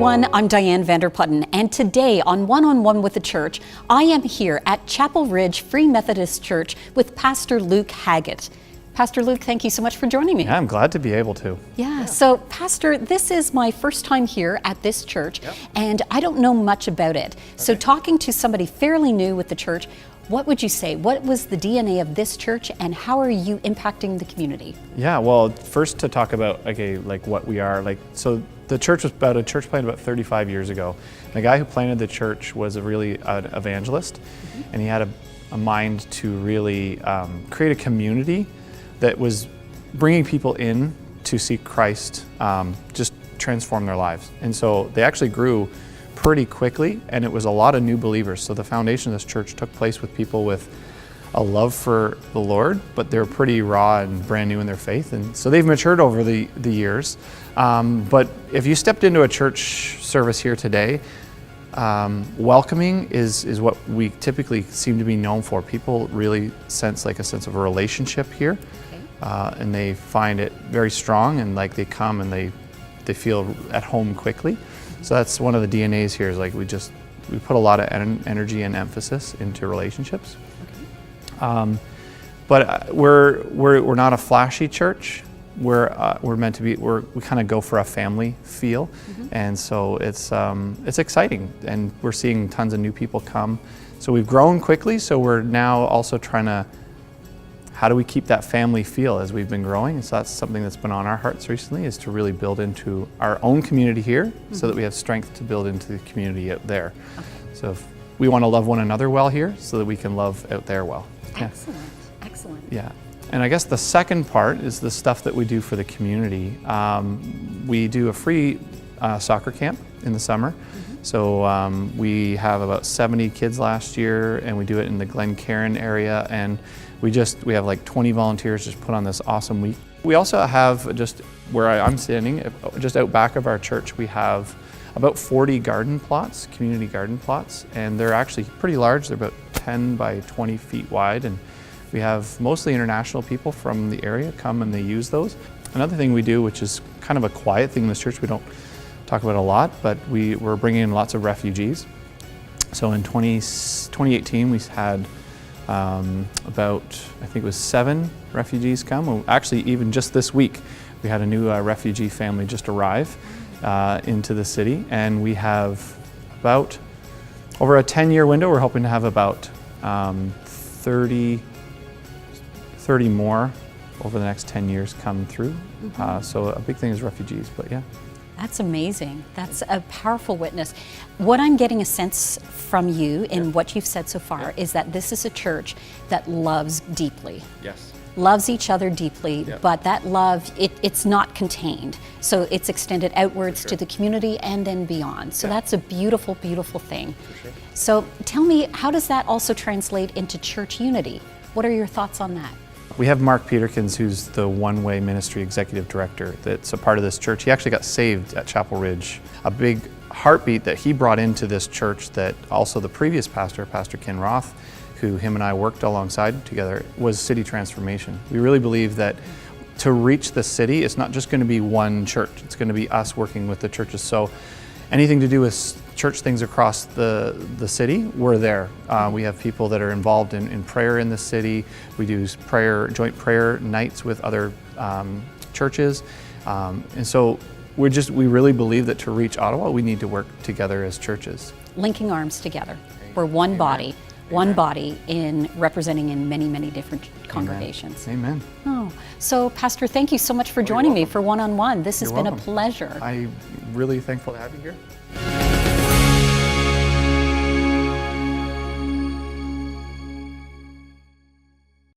everyone, I'm Dianne Putten, and today on One-on-One with the Church, I am here at Chapel Ridge Free Methodist Church with Pastor Luke Haggett. Pastor Luke, thank you so much for joining me. Yeah, I'm glad to be able to. Yeah, so Pastor, this is my first time here at this church, and I don't know much about it. So talking to somebody fairly new with the church, what would you say? What was the DNA of this church, and how are you impacting the community? Yeah, well, first to talk about, like what we are, so the church was a church planted about 35 years ago. The guy who planted the church was an evangelist, and he had a mind to really create a community that was bringing people in to see Christ just transform their lives. And so they actually grew pretty quickly, and it was a lot of new believers. So the foundation of this church took place with people with a love for the Lord, but they're pretty raw and brand new in their faith. And so they've matured over the years. But if you stepped into a church service here today, welcoming is what we typically seem to be known for. People really sense a sense of a relationship here, and they find it very strong, and they come and they feel at home quickly. So that's one of the DNAs here, is we put a lot of energy and emphasis into relationships. But we're not a flashy church. We're meant to be. We kind of go for a family feel, and so it's exciting, and we're seeing tons of new people come. So we've grown quickly. So we're now also trying to, how do we keep that family feel as we've been growing? And so that's something that's been on our hearts recently, is to really build into our own community here, so that we have strength to build into the community out there. So if we want to love one another well here, so that we can love out there well. Excellent, excellent. Yeah. And I guess the second part is the stuff that we do for the community. We do a free soccer camp in the summer. So we have about 70 kids last year, and we do it in the Glen area, and we have like 20 volunteers just put on this awesome week. We also have, just where I'm standing, just out back of our church, we have about 40 garden plots, community garden plots, and they're actually pretty large. They're about 10 by 20 feet wide, and we have mostly international people from the area come and they use those. Another thing we do, which is kind of a quiet thing in this church, we don't talk about a lot, but we're bringing in lots of refugees. So in 2018, we had about, I think it was 7 refugees come. Well, actually, even just this week, we had a new refugee family just arrive into the city, and we have about, over a 10-year window, we're hoping to have about 30 more over the next 10 years come through. So a big thing is refugees, but yeah. That's amazing. That's a powerful witness. What I'm getting a sense from you in what you've said so far is that this is a church that loves deeply. Yes. Loves each other deeply, but that love, it's not contained. So it's extended outwards to the community and then beyond. So that's a beautiful, beautiful thing. So tell me, how does that also translate into church unity? What are your thoughts on that? We have Mark Peterkins, who's the One Way Ministry Executive Director, that's a part of this church. He actually got saved at Chapel Ridge. A big heartbeat that he brought into this church, that also the previous pastor, Pastor Ken Roth, who him and I worked alongside together, was city transformation. We really believe that to reach the city, it's not just going to be one church. It's going to be us working with the churches. So anything to do with church things across the city, we're there. We have people that are involved in prayer in the city. We do joint prayer nights with other churches. And so we really believe that to reach Ottawa, we need to work together as churches. Linking arms together. We're one body. One body in representing in many, many different congregations. Amen. Oh, so Pastor, thank you so much for joining me for One-on-One. This has been a pleasure. I'm really thankful to have you here.